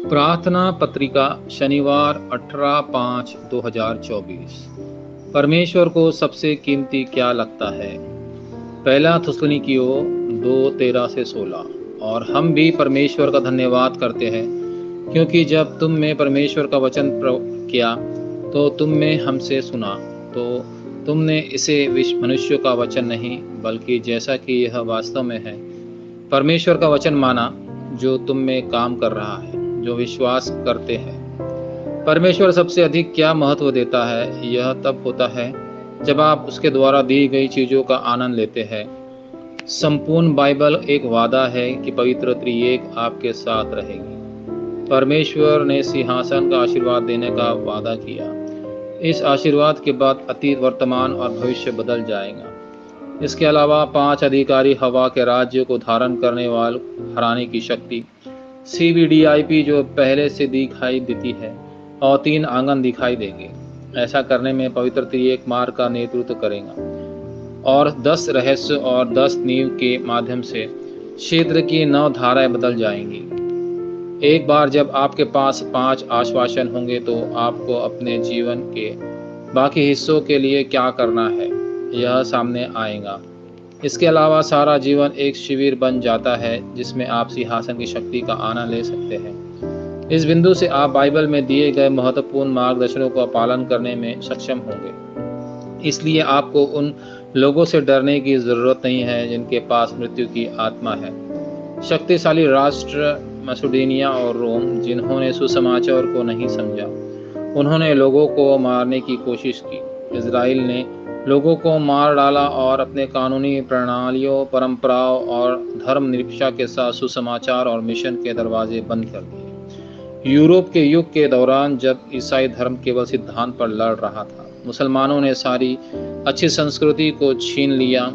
प्रार्थना पत्रिका शनिवार 18/5/2024। परमेश्वर को सबसे कीमती क्या लगता है? पहला थिस्सलुनीकियों 2:13-16। और हम भी परमेश्वर का धन्यवाद करते हैं क्योंकि जब तुम में परमेश्वर का वचन किया तो तुमने हमसे सुना, तो तुमने इसे मनुष्य का वचन नहीं बल्कि जैसा कि यह वास्तव में है परमेश्वर का वचन माना, जो तुम में काम कर रहा है, जो विश्वास करते हैं। परमेश्वर सबसे अधिक क्या महत्व देता है? यह तब होता है जब आप उसके द्वारा दी गई चीज़ों का आनंद लेते हैं। संपूर्ण बाइबल एक वादा है कि पवित्र त्रिएक आपके साथ रहेगी। परमेश्वर ने सिंहासन का आशीर्वाद देने का वादा किया। इस आशीर्वाद के बाद अतीत, वर्तमान और भविष्य बदल जाएगा। इसके अलावा 5 अधिकारी हवा के राज्य को धारण करने वाले हराने की शक्ति, CBDIP जो पहले से दिखाई देती है, और 3 आंगन दिखाई देंगे। ऐसा करने में पवित्र त्रिएक मार्ग का नेतृत्व करेगा और 10 रहस्य और 10 नींव के माध्यम से क्षेत्र की 9 धाराएं बदल जाएंगी। एक बार जब आपके पास 5 आश्वासन होंगे तो आपको अपने जीवन के बाकी हिस्सों के लिए क्या करना है, यह सामने आएगा। इसके अलावा सारा जीवन एक शिविर बन जाता है जिसमें आप सिंहासन की शक्ति का आनंद ले सकते हैं। इस बिंदु से आप बाइबल में दिए गए महत्वपूर्ण मार्गदर्शनों का पालन करने में सक्षम होंगे। इसलिए आपको उन लोगों से डरने की जरूरत नहीं है जिनके पास मृत्यु की आत्मा है। शक्तिशाली राष्ट्र मैसेडोनिया और रोम, जिन्होंने सुसमाचार को नहीं समझा, उन्होंने लोगों को मारने की कोशिश की। इजराइल ने लोगों को मार डाला और अपने कानूनी प्रणालियों, परंपराओं और धर्म निरपेक्षता के साथ सुसमाचार और मिशन के दरवाजे बंद कर दिए। यूरोप के युग के दौरान जब ईसाई धर्म केवल सिद्धांत पर लड़ रहा था, मुसलमानों ने सारी अच्छी संस्कृति को छीन लिया।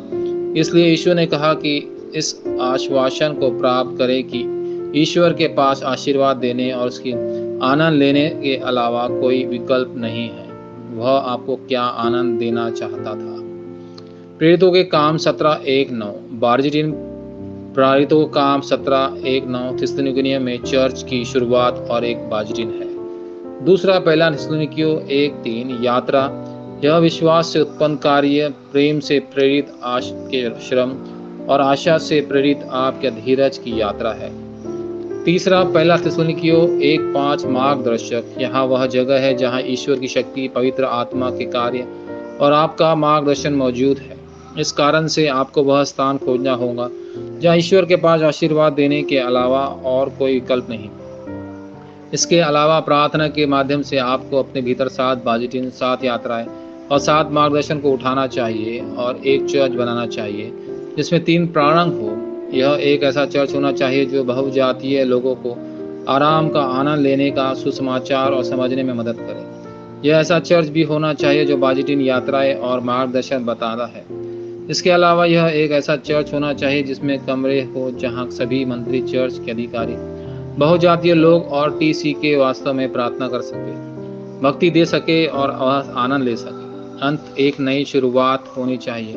इसलिए यीशु ने कहा कि इस आश्वासन को प्राप्त करें कि ईश्वर के पास आशीर्वाद देने और उसकी आनंद लेने के अलावा कोई विकल्प नहीं है। वह आपको क्या आनंद देना चाहता था? प्रेरितों के काम 17:1-9। बार्जिटिन प्रेरितों का काम 17:1-9 थिस्सलुनीकियों में चर्च की शुरुआत और एक बार्जिटिन है। दूसरा पहला थिस्सलुनीकियों 1:3 यात्रा, यह विश्वास से उत्पन्न कार्य, प्रेम से प्रेरित के श्रम और आशा से प्रेरित आपके धीरज की यात्रा है। तीसरा पहला थिस्सलुनीकियों 1:5 मार्गदर्शक, यहाँ वह जगह है जहाँ ईश्वर की शक्ति, पवित्र आत्मा के कार्य और आपका मार्गदर्शन मौजूद है। इस कारण से आपको वह स्थान खोजना होगा जहाँ ईश्वर के पास आशीर्वाद देने के अलावा और कोई विकल्प नहीं। इसके अलावा प्रार्थना के माध्यम से आपको अपने भीतर 7 बार्जिटिन, 7 यात्राएं और 7 मार्गदर्शन को उठाना चाहिए और एक चर्च बनाना चाहिए जिसमें 3 प्रारंभ हो। यह एक ऐसा चर्च होना चाहिए जो बहुजातीय लोगों को आराम का आनंद लेने का सुसमाचार और समझने में मदद करे। यह ऐसा चर्च भी होना चाहिए जो बार्जिटिन यात्राएं और मार्गदर्शन बताता है। इसके अलावा यह एक ऐसा चर्च होना चाहिए जिसमें कमरे हो जहां सभी मंत्री, चर्च के अधिकारी, बहुजातीय लोग और TCK वास्तव में प्रार्थना कर सके, भक्ति दे सके और आनंद ले सके। अंत एक नई शुरुआत होनी चाहिए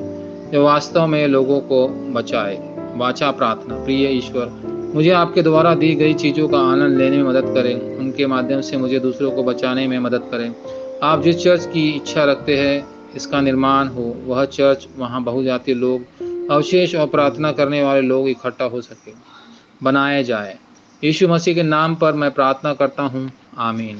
जो वास्तव में लोगों को बचाए। वाचा प्रार्थना। प्रिय ईश्वर, मुझे आपके द्वारा दी गई चीज़ों का आनंद लेने में मदद करें। उनके माध्यम से मुझे दूसरों को बचाने में मदद करें। आप जिस चर्च की इच्छा रखते हैं इसका निर्माण हो, वह चर्च वहाँ बहुजातीय लोग, अवशेष और प्रार्थना करने वाले लोग इकट्ठा हो सके, बनाए जाए। यीशु मसीह के नाम पर मैं प्रार्थना करता हूँ, आमीन।